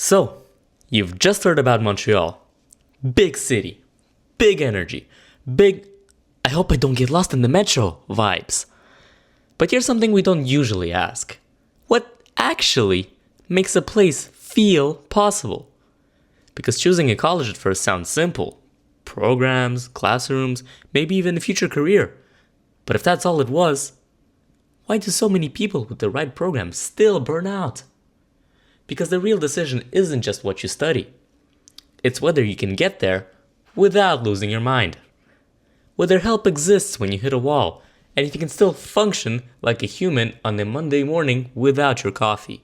So, you've just heard about Montreal. Big city, big energy, big I hope I don't get lost in the metro vibes. But here's something we don't usually ask. What actually makes a place feel possible? Because choosing a college at first sounds simple. Programs, classrooms, maybe even a future career. But if that's all it was, why do so many people with the right program still burn out? Because the real decision isn't just what you study. It's whether you can get there without losing your mind. Whether help exists when you hit a wall, and if you can still function like a human on a Monday morning without your coffee.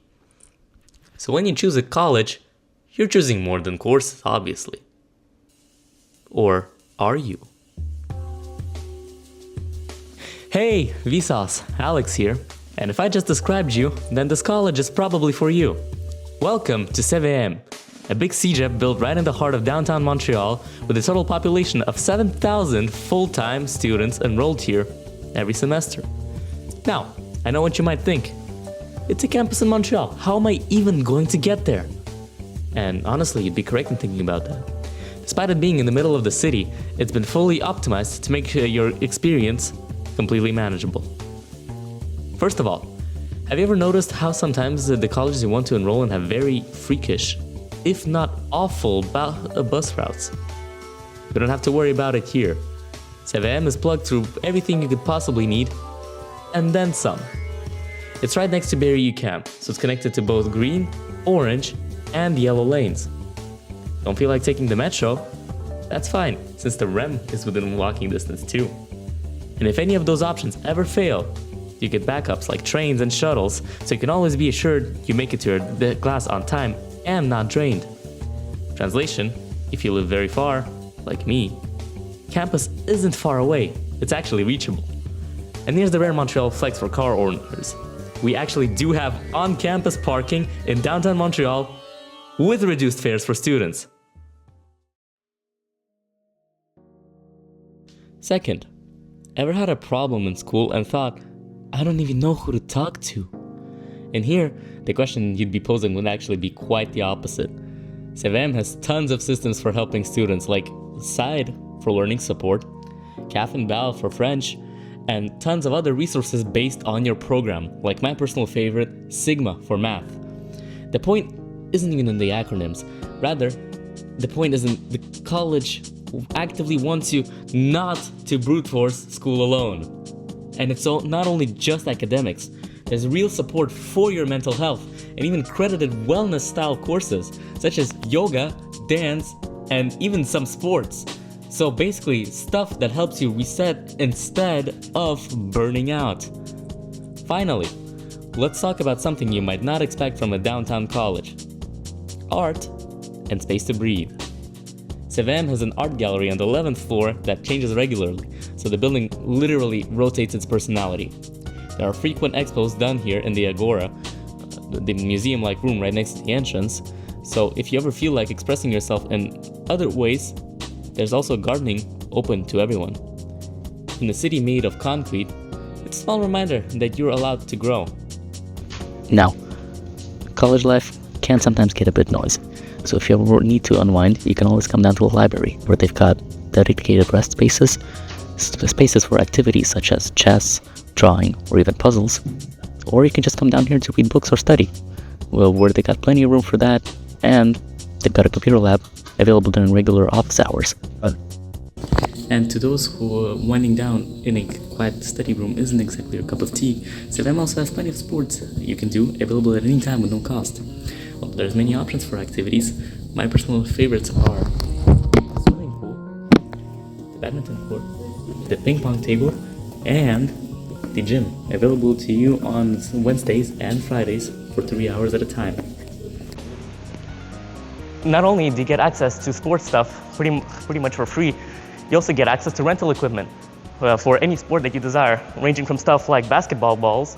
So when you choose a college, you're choosing more than courses, obviously. Or are you? Hey, Vsauce, Alex here. And if I just described you, then this college is probably for you. Welcome to CVM, a big CEGEP built right in the heart of downtown Montreal with a total population of 7,000 full-time students enrolled here every semester. Now, I know what you might think. It's a campus in Montreal. How am I even going to get there? And honestly, you'd be correct in thinking about that. Despite it being in the middle of the city, it's been fully optimized to make your experience completely manageable. First of all, have you ever noticed how sometimes the colleges you want to enroll in have very freakish, if not awful, bus routes? You don't have to worry about it here. CVM is plugged through everything you could possibly need, and then some. It's right next to Barrie UQAM, so it's connected to both green, orange, and yellow lanes. Don't feel like taking the metro? That's fine, since the REM is within walking distance too. And if any of those options ever fail, you get backups like trains and shuttles, so you can always be assured you make it to your class on time and not drained. Translation, if you live very far, like me, campus isn't far away, it's actually reachable. And here's the rare Montreal flex for car owners. We actually do have on-campus parking in downtown Montreal with reduced fares for students. Second, ever had a problem in school and thought, I don't even know who to talk to? And here, the question you'd be posing would actually be quite the opposite. CVM has tons of systems for helping students like SIDE for learning support, CAF and BAL for French, and tons of other resources based on your program, like my personal favorite, Sigma for math. The point isn't even in the acronyms. Rather, the point is in the college actively wants you not to brute force school alone. And it's not only just academics, there's real support for your mental health and even credited wellness style courses such as yoga, dance, and even some sports. So basically stuff that helps you reset instead of burning out. Finally, let's talk about something you might not expect from a downtown college. Art and space to breathe. CVM has an art gallery on the 11th floor that changes regularly, so the building literally rotates its personality. There are frequent expos done here in the Agora, the museum-like room right next to the entrance, so if you ever feel like expressing yourself in other ways, there's also gardening open to everyone. In a city made of concrete, it's a small reminder that you're allowed to grow. Now, college life can sometimes get a bit noisy. So if you ever need to unwind, you can always come down to a library where they've got dedicated rest spaces, spaces for activities such as chess, drawing, or even puzzles. Or you can just come down here to read books or study, where they got plenty of room for that, and they've got a computer lab available during regular office hours. And to those who are winding down in a quiet study room isn't exactly your cup of tea, CVM also has plenty of sports you can do, available at any time with no cost. Well, there's many options for activities. My personal favorites are the swimming pool, the badminton court, the ping pong table, and the gym, available to you on Wednesdays and Fridays for 3 hours at a time. Not only do you get access to sports stuff pretty much for free, you also get access to rental equipment for any sport that you desire, ranging from stuff like basketball balls,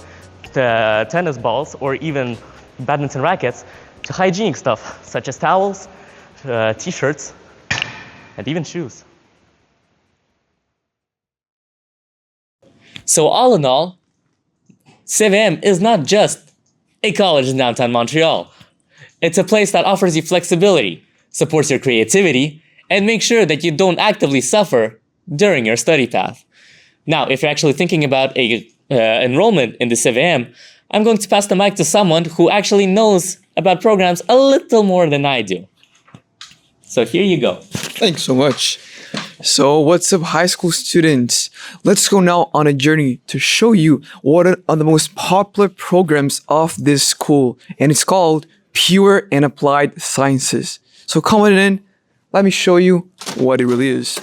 to tennis balls, or even badminton rackets, to hygienic stuff such as towels, t-shirts, and even shoes. So all in all, CVM is not just a college in downtown Montreal. It's a place that offers you flexibility, supports your creativity, and makes sure that you don't actively suffer during your study path. Now, if you're actually thinking about a enrollment in the CVM, I'm going to pass the mic to someone who actually knows about programs a little more than I do. So here you go. Thanks so much. So what's up, high school students? Let's go now on a journey to show you what are the most popular programs of this school. And it's called Pure and Applied Sciences. So come on in, let me show you what it really is.